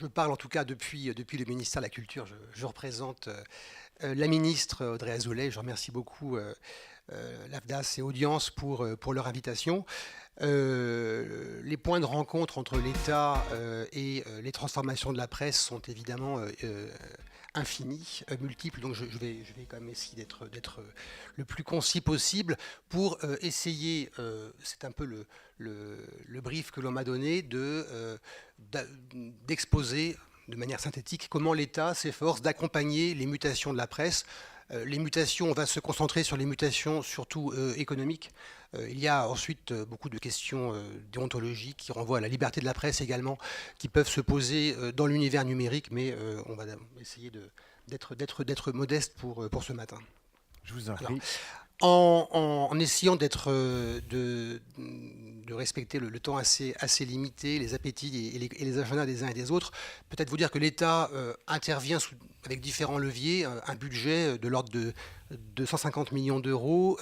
Je parle en tout cas depuis le ministère de la Culture. Je représente la ministre Audrey Azoulay. Je remercie beaucoup l'AFDAS et Audience pour leur invitation. Les points de rencontre entre l'État et les transformations de la presse sont évidemment infinis, multiples, donc je vais quand même essayer d'être le plus concis possible pour essayer, c'est un peu le brief que l'on m'a donné, d'exposer de manière synthétique comment l'État s'efforce d'accompagner les mutations de la presse. Les mutations, on va se concentrer sur les mutations surtout économiques. Il y a ensuite beaucoup de questions déontologiques qui renvoient à la liberté de la presse également, qui peuvent se poser dans l'univers numérique, mais on va essayer d'être modeste pour ce matin. Je vous en Alors, prie. en essayant de respecter le temps assez limité, les appétits et les agendas des uns et des autres, peut-être vous dire que l'État intervient avec différents leviers, un budget de l'ordre de 150 millions d'euros,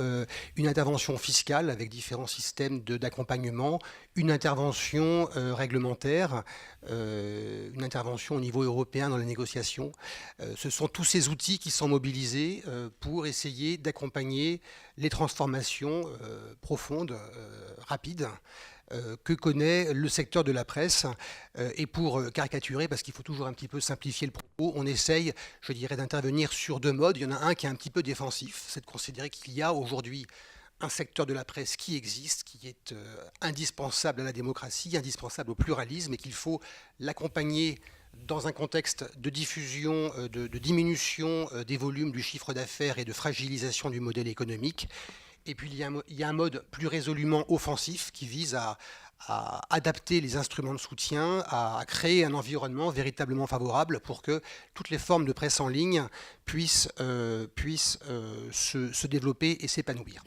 une intervention fiscale avec différents systèmes d'accompagnement, une intervention réglementaire, une intervention au niveau européen dans les négociations. Ce sont tous ces outils qui sont mobilisés pour essayer d'accompagner les transformations profondes, rapides, que connaît le secteur de la presse. Et pour caricaturer, parce qu'il faut toujours un petit peu simplifier le propos, on essaye, je dirais, d'intervenir sur deux modes. Il y en a un qui est un petit peu défensif, c'est de considérer qu'il y a aujourd'hui un secteur de la presse qui existe, qui est indispensable à la démocratie, indispensable au pluralisme, et qu'il faut l'accompagner dans un contexte de diffusion, de diminution des volumes du chiffre d'affaires et de fragilisation du modèle économique. Et puis il y a un mode plus résolument offensif qui vise à adapter les instruments de soutien, à créer un environnement véritablement favorable pour que toutes les formes de presse en ligne puissent se développer et s'épanouir.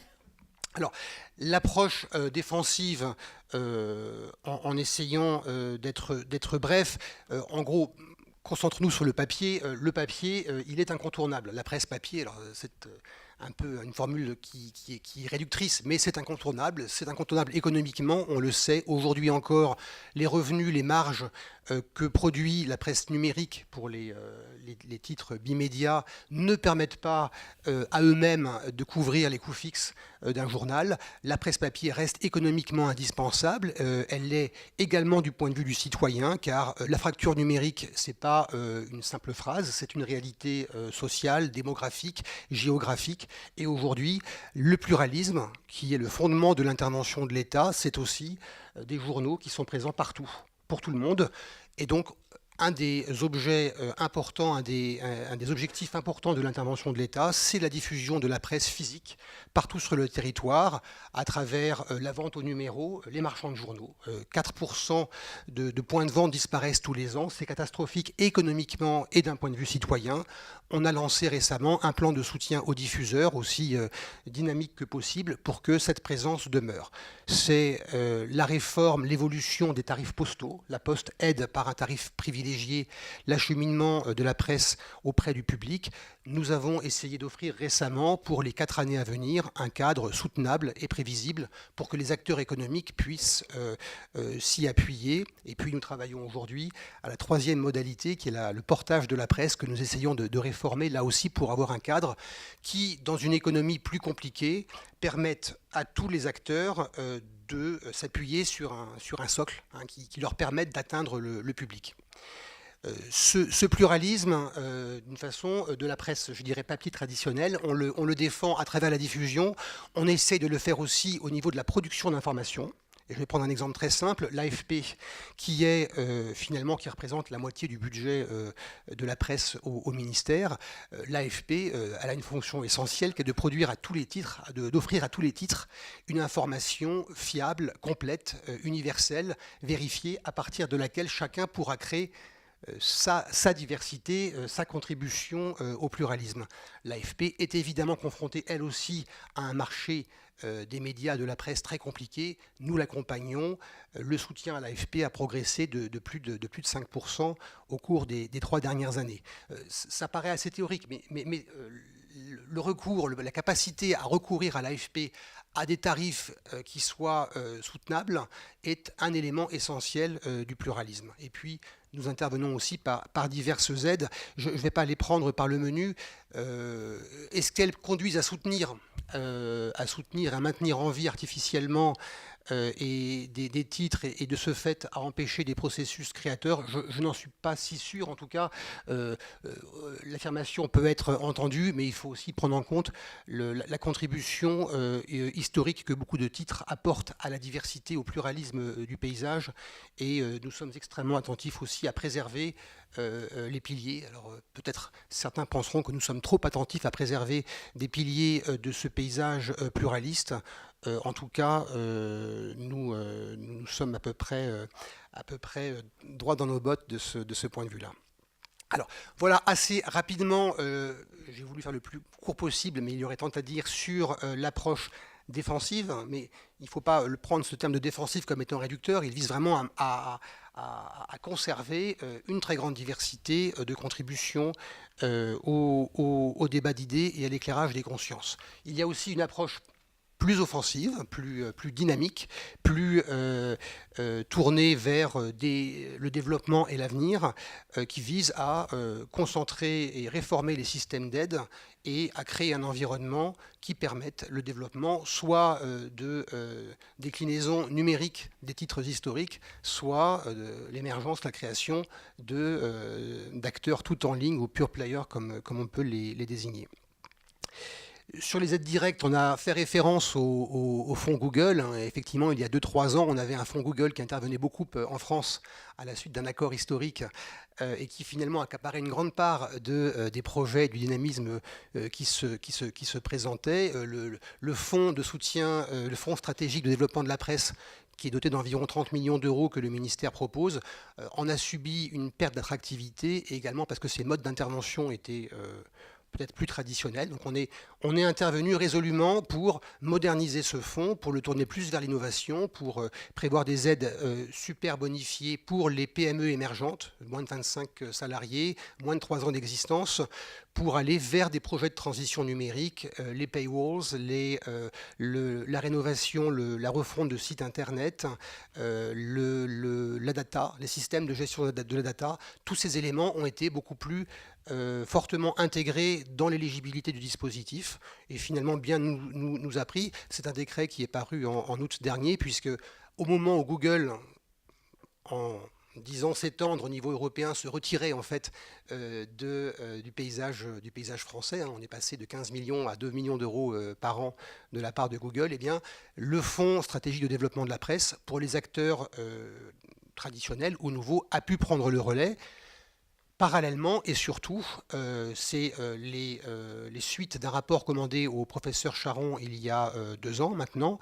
Alors, l'approche défensive, en essayant d'être bref, en gros, concentrons-nous sur le papier. Le papier, il est incontournable. La presse papier, alors c'est un peu une formule qui est réductrice, mais c'est incontournable. C'est incontournable économiquement, on le sait. Aujourd'hui encore, les revenus, les marges que produit la presse numérique pour les titres bimédias ne permettent pas à eux-mêmes de couvrir les coûts fixes d'un journal. La presse papier reste économiquement indispensable. Elle l'est également du point de vue du citoyen, car la fracture numérique, ce n'est pas une simple phrase, c'est une réalité sociale, démographique, géographique. Et aujourd'hui, le pluralisme, qui est le fondement de l'intervention de l'État, c'est aussi des journaux qui sont présents partout, pour tout le monde. Et donc, un des objets importants, un des objectifs importants de l'intervention de l'État, c'est la diffusion de la presse physique partout sur le territoire à travers la vente au numéro, les marchands de journaux. 4% de points de vente disparaissent tous les ans. C'est catastrophique économiquement et d'un point de vue citoyen. On a lancé récemment un plan de soutien aux diffuseurs aussi dynamique que possible pour que cette présence demeure. C'est la réforme, l'évolution des tarifs postaux. La Poste aide par un tarif privilégié l'acheminement de la presse auprès du public. Nous avons essayé d'offrir récemment, pour les 4 années à venir, un cadre soutenable et prévisible pour que les acteurs économiques puissent s'y appuyer. Et puis nous travaillons aujourd'hui à la troisième modalité, qui est le portage de la presse, que nous essayons de réformer, là aussi pour avoir un cadre qui, dans une économie plus compliquée, permette à tous les acteurs de s'appuyer sur un socle qui leur permette d'atteindre le public. Ce pluralisme, d'une façon, de la presse, je dirais, papier traditionnelle, on le défend à travers la diffusion. On essaie de le faire aussi au niveau de la production d'informations. Et je vais prendre un exemple très simple, l'AFP, qui représente la moitié du budget de la presse au ministère. L'AFP, elle a une fonction essentielle qui est de produire à tous les titres, d'offrir à tous les titres une information fiable, complète, universelle, vérifiée, à partir de laquelle chacun pourra créer sa diversité, sa contribution au pluralisme. L'AFP est évidemment confrontée, elle aussi, à un marché des médias, de la presse très compliqué. Nous l'accompagnons. Le soutien à l'AFP a progressé de plus de 5% au cours des 3 dernières années. Ça paraît assez théorique, mais le recours, la capacité à recourir à l'AFP à des tarifs qui soient soutenables est un élément essentiel du pluralisme. Et puis, nous intervenons aussi par diverses aides. Je ne vais pas les prendre par le menu. Est-ce qu'elles conduisent à soutenir, à maintenir en vie artificiellement et des titres et de ce fait à empêcher des processus créateurs? Je n'en suis pas si sûr. En tout cas, l'affirmation peut être entendue, mais il faut aussi prendre en compte la contribution historique que beaucoup de titres apportent à la diversité, au pluralisme du paysage. Et nous sommes extrêmement attentifs aussi à préserver les piliers. Alors peut-être certains penseront que nous sommes trop attentifs à préserver des piliers de ce paysage pluraliste. En tout cas, nous sommes à peu près droit dans nos bottes de ce point de vue-là. Alors voilà, assez rapidement, j'ai voulu faire le plus court possible, mais il y aurait tant à dire sur l'approche défensive, mais il ne faut pas prendre ce terme de défensif comme étant réducteur. Il vise vraiment à conserver une très grande diversité de contributions au débat d'idées et à l'éclairage des consciences. Il y a aussi une approche plus offensive, plus dynamique, plus tournée vers le développement et l'avenir, qui vise à concentrer et réformer les systèmes d'aide et à créer un environnement qui permette le développement soit de déclinaisons numériques des titres historiques, soit l'émergence, la création d'acteurs tout en ligne ou pure players comme on peut les désigner. Sur les aides directes, on a fait référence au fonds Google. Effectivement, il y a 2-3 ans, on avait un fonds Google qui intervenait beaucoup en France à la suite d'un accord historique et qui finalement accaparait une grande part des projets du dynamisme qui se présentaient. Le fonds de soutien, le fonds stratégique de développement de la presse, qui est doté d'environ 30 millions d'euros que le ministère propose, en a subi une perte d'attractivité, et également parce que ses modes d'intervention étaient peut-être plus traditionnel. Donc on est intervenu résolument pour moderniser ce fonds, pour le tourner plus vers l'innovation, pour prévoir des aides super bonifiées pour les PME émergentes, moins de 25 salariés, moins de 3 ans d'existence, pour aller vers des projets de transition numérique, les paywalls, la rénovation, la refonte de sites internet, la data, les systèmes de gestion de la data. Tous ces éléments ont été beaucoup plus fortement intégrés dans l'éligibilité du dispositif et finalement bien nous a pris. C'est un décret qui est paru en août dernier, puisque au moment où Google, en disant s'étendre au niveau européen, se retirer en fait du paysage français, on est passé de 15 millions à 2 millions d'euros par an de la part de Google, et bien le fonds stratégique de développement de la presse pour les acteurs traditionnels ou nouveaux a pu prendre le relais. Parallèlement et surtout, c'est les suites d'un rapport commandé au professeur Charon il y a 2 ans maintenant.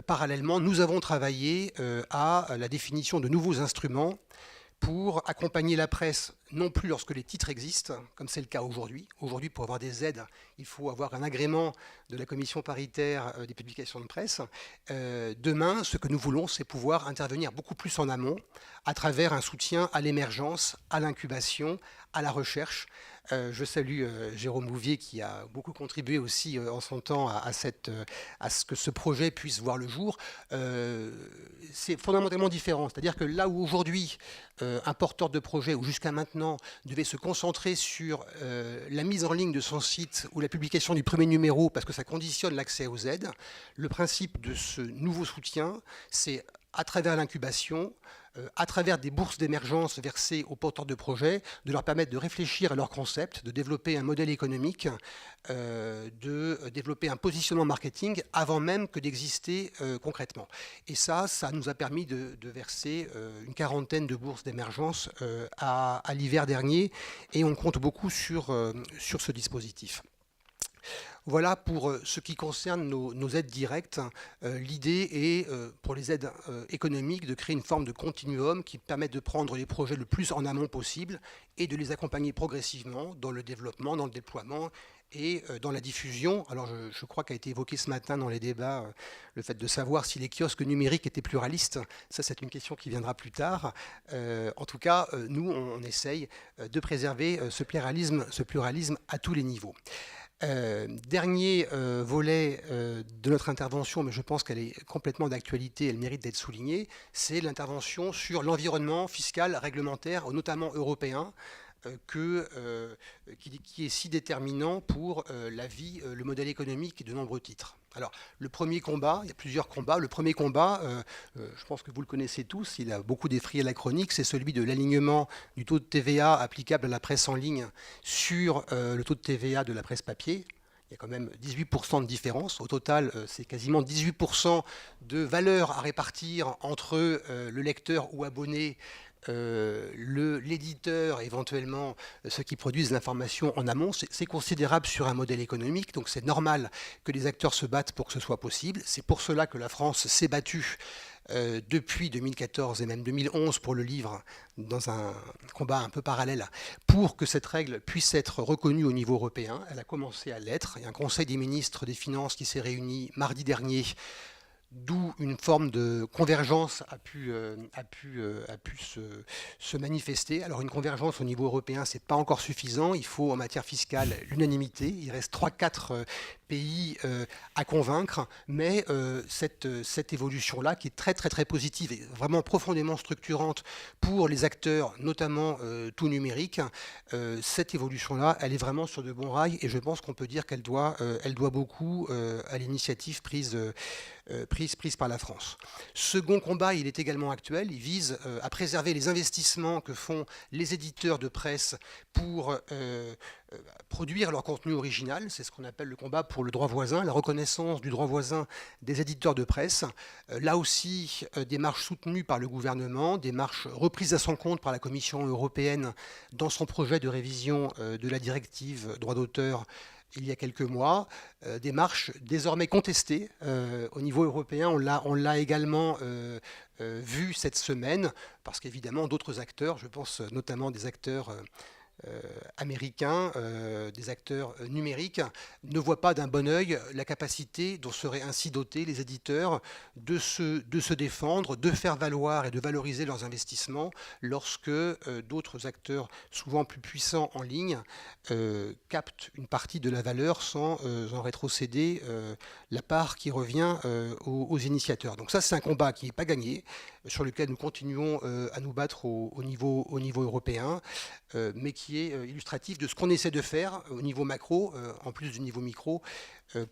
Parallèlement, nous avons travaillé à la définition de nouveaux instruments pour accompagner la presse, non plus lorsque les titres existent, comme c'est le cas aujourd'hui. Aujourd'hui, pour avoir des aides, il faut avoir un agrément de la commission paritaire des publications de presse. Demain, ce que nous voulons, c'est pouvoir intervenir beaucoup plus en amont, à travers un soutien à l'émergence, à l'incubation, à la recherche. Je salue Jérôme Bouvier qui a beaucoup contribué aussi en son temps à ce que ce projet puisse voir le jour. C'est fondamentalement différent. C'est-à-dire que là où aujourd'hui, un porteur de projet, ou jusqu'à maintenant, devait se concentrer sur la mise en ligne de son site ou la publication du premier numéro parce que ça conditionne l'accès aux aides, le principe de ce nouveau soutien, c'est à travers l'incubation, à travers des bourses d'émergence versées aux porteurs de projets, de leur permettre de réfléchir à leur concept, de développer un modèle économique, de développer un positionnement marketing avant même que d'exister concrètement. Et ça nous a permis de verser une 40aine de bourses d'émergence à l'hiver dernier, et on compte beaucoup sur ce dispositif. Voilà pour ce qui concerne nos aides directes. L'idée est, pour les aides économiques, de créer une forme de continuum qui permette de prendre les projets le plus en amont possible et de les accompagner progressivement dans le développement, dans le déploiement et dans la diffusion. Alors je crois qu'a été évoqué ce matin dans les débats le fait de savoir si les kiosques numériques étaient pluralistes. Ça, c'est une question qui viendra plus tard. En tout cas, nous, on essaye de préserver ce pluralisme à tous les niveaux. Dernier volet de notre intervention, mais je pense qu'elle est complètement d'actualité, elle mérite d'être soulignée, c'est l'intervention sur l'environnement fiscal, réglementaire, notamment européen, qui est si déterminant pour la vie, le modèle économique de nombreux titres. Alors, le premier combat, il y a plusieurs combats. Le premier combat, je pense que vous le connaissez tous, il a beaucoup défrayé la chronique, c'est celui de l'alignement du taux de TVA applicable à la presse en ligne sur le taux de TVA de la presse papier. Il y a quand même 18% de différence. Au total, c'est quasiment 18% de valeur à répartir entre le lecteur ou abonné, l'éditeur, éventuellement ceux qui produisent l'information en amont. C'est considérable sur un modèle économique, donc c'est normal que les acteurs se battent pour que ce soit possible. C'est pour cela que la France s'est battue depuis 2014 et même 2011 pour le livre, dans un combat un peu parallèle, pour que cette règle puisse être reconnue au niveau européen. Elle a commencé à l'être. Il y a un conseil des ministres des Finances qui s'est réuni mardi dernier, d'où une forme de convergence a pu se manifester. Alors une convergence au niveau européen, ce n'est pas encore suffisant. Il faut en matière fiscale l'unanimité. Il reste 3-4 pays à convaincre, mais cette évolution-là, qui est très très très positive et vraiment profondément structurante pour les acteurs, notamment tout numérique, cette évolution-là, elle est vraiment sur de bons rails et je pense qu'on peut dire qu'elle doit beaucoup à l'initiative prise par la France. Second combat, il est également actuel, il vise à préserver les investissements que font les éditeurs de presse pour produire leur contenu original. C'est ce qu'on appelle le combat pour le droit voisin, la reconnaissance du droit voisin des éditeurs de presse. Là aussi, démarche soutenue par le gouvernement, démarche reprise à son compte par la Commission européenne dans son projet de révision de la directive droit d'auteur il y a quelques mois, démarche désormais contestée au niveau européen. On l'a également vu cette semaine, parce qu'évidemment d'autres acteurs, je pense notamment des acteurs américains, des acteurs numériques, ne voient pas d'un bon œil la capacité dont seraient ainsi dotés les éditeurs de se défendre, de faire valoir et de valoriser leurs investissements lorsque d'autres acteurs, souvent plus puissants en ligne, captent une partie de la valeur sans en rétrocéder la part qui revient aux initiateurs. Donc ça, c'est un combat qui n'est pas gagné, sur lequel nous continuons à nous battre au niveau européen, mais qui est illustratif de ce qu'on essaie de faire au niveau macro, en plus du niveau micro,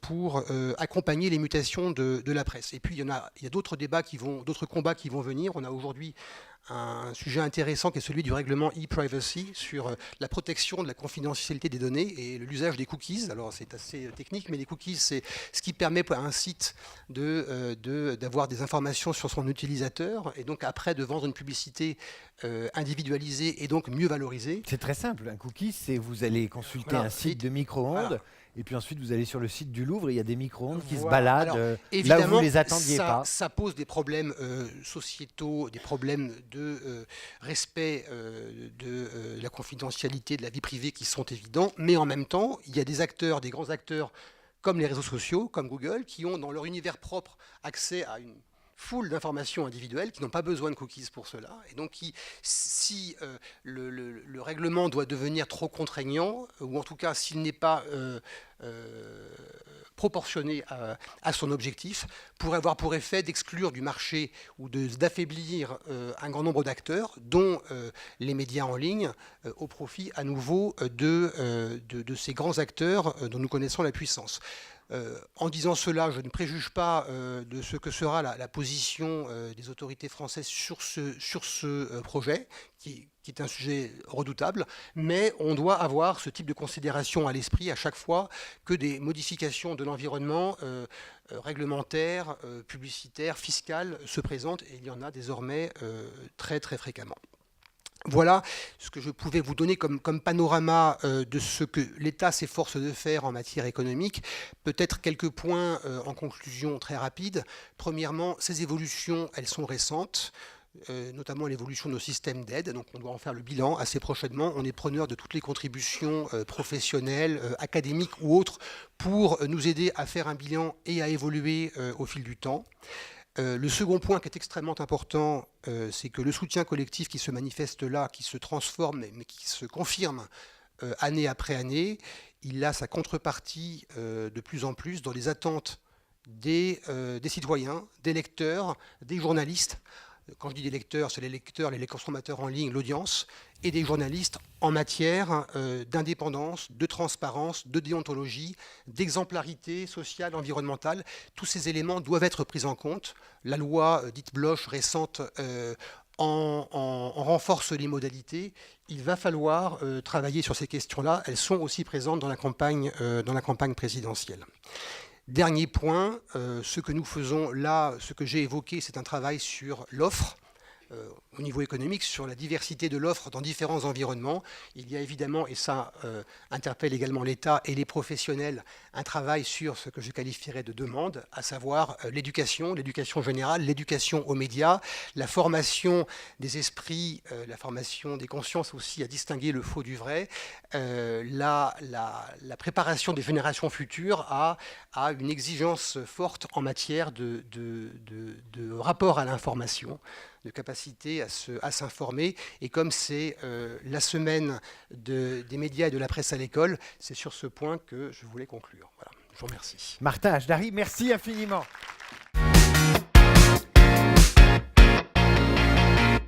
pour accompagner les mutations de la presse. Et puis il y a d'autres débats d'autres combats qui vont venir. On a aujourd'hui un sujet intéressant qui est celui du règlement e-privacy sur la protection de la confidentialité des données et l'usage des cookies. Alors c'est assez technique, mais les cookies, c'est ce qui permet à un site d'avoir des informations sur son utilisateur et donc après de vendre une publicité individualisée et donc mieux valorisée. C'est très simple, un cookie, c'est vous allez consulter un site de micro-ondes. Voilà. Et puis ensuite, vous allez sur le site du Louvre et il y a des micro-ondes qui se baladent là où vous ne les attendiez pas. Ça pose des problèmes sociétaux, des problèmes de respect de la confidentialité de la vie privée qui sont évidents. Mais en même temps, il y a des acteurs, des grands acteurs comme les réseaux sociaux, comme Google, qui ont dans leur univers propre accès à une foule d'informations individuelles qui n'ont pas besoin de cookies pour cela. Et donc, si le règlement doit devenir trop contraignant, ou en tout cas s'il n'est pas proportionné à son objectif, pourrait avoir pour effet d'exclure du marché ou d'affaiblir un grand nombre d'acteurs, dont les médias en ligne, au profit à nouveau de ces grands acteurs dont nous connaissons la puissance. En disant cela, je ne préjuge pas de ce que sera la position des autorités françaises sur ce projet, qui est un sujet redoutable, mais on doit avoir ce type de considération à l'esprit à chaque fois que des modifications de l'environnement réglementaire, publicitaire, fiscal se présentent, et il y en a désormais très très fréquemment. Voilà ce que je pouvais vous donner comme panorama de ce que l'État s'efforce de faire en matière économique. Peut-être quelques points en conclusion très rapides. Premièrement, ces évolutions, elles sont récentes. Notamment l'évolution de nos systèmes d'aide, donc on doit en faire le bilan assez prochainement. On est preneur de toutes les contributions professionnelles, académiques ou autres pour nous aider à faire un bilan et à évoluer au fil du temps. Le second point qui est extrêmement important, c'est que le soutien collectif qui se manifeste là, qui se transforme mais qui se confirme, année après année. Il a sa contrepartie de plus en plus dans les attentes des citoyens, des lecteurs, des journalistes. Quand je dis des lecteurs, c'est les lecteurs, les consommateurs en ligne, l'audience, et des journalistes en matière d'indépendance, de transparence, de déontologie, d'exemplarité sociale, environnementale. Tous ces éléments doivent être pris en compte. La loi dite Bloch récente en renforce les modalités. Il va falloir travailler sur ces questions-là. Elles sont aussi présentes dans la campagne présidentielle. Dernier point, ce que nous faisons là, ce que j'ai évoqué, c'est un travail sur l'offre, au niveau économique, sur la diversité de l'offre dans différents environnements. Il y a évidemment, et ça interpelle également l'État et les professionnels, un travail sur ce que je qualifierais de demande, à savoir l'éducation générale, l'éducation aux médias, la formation des esprits, la formation des consciences aussi à distinguer le faux du vrai, la préparation des générations futures à une exigence forte en matière de rapport à l'information, de capacité à s'informer. Et comme c'est la semaine des médias et de la presse à l'école, c'est sur ce point que je voulais conclure. Voilà, je vous remercie. Martin Hajdari, merci infiniment.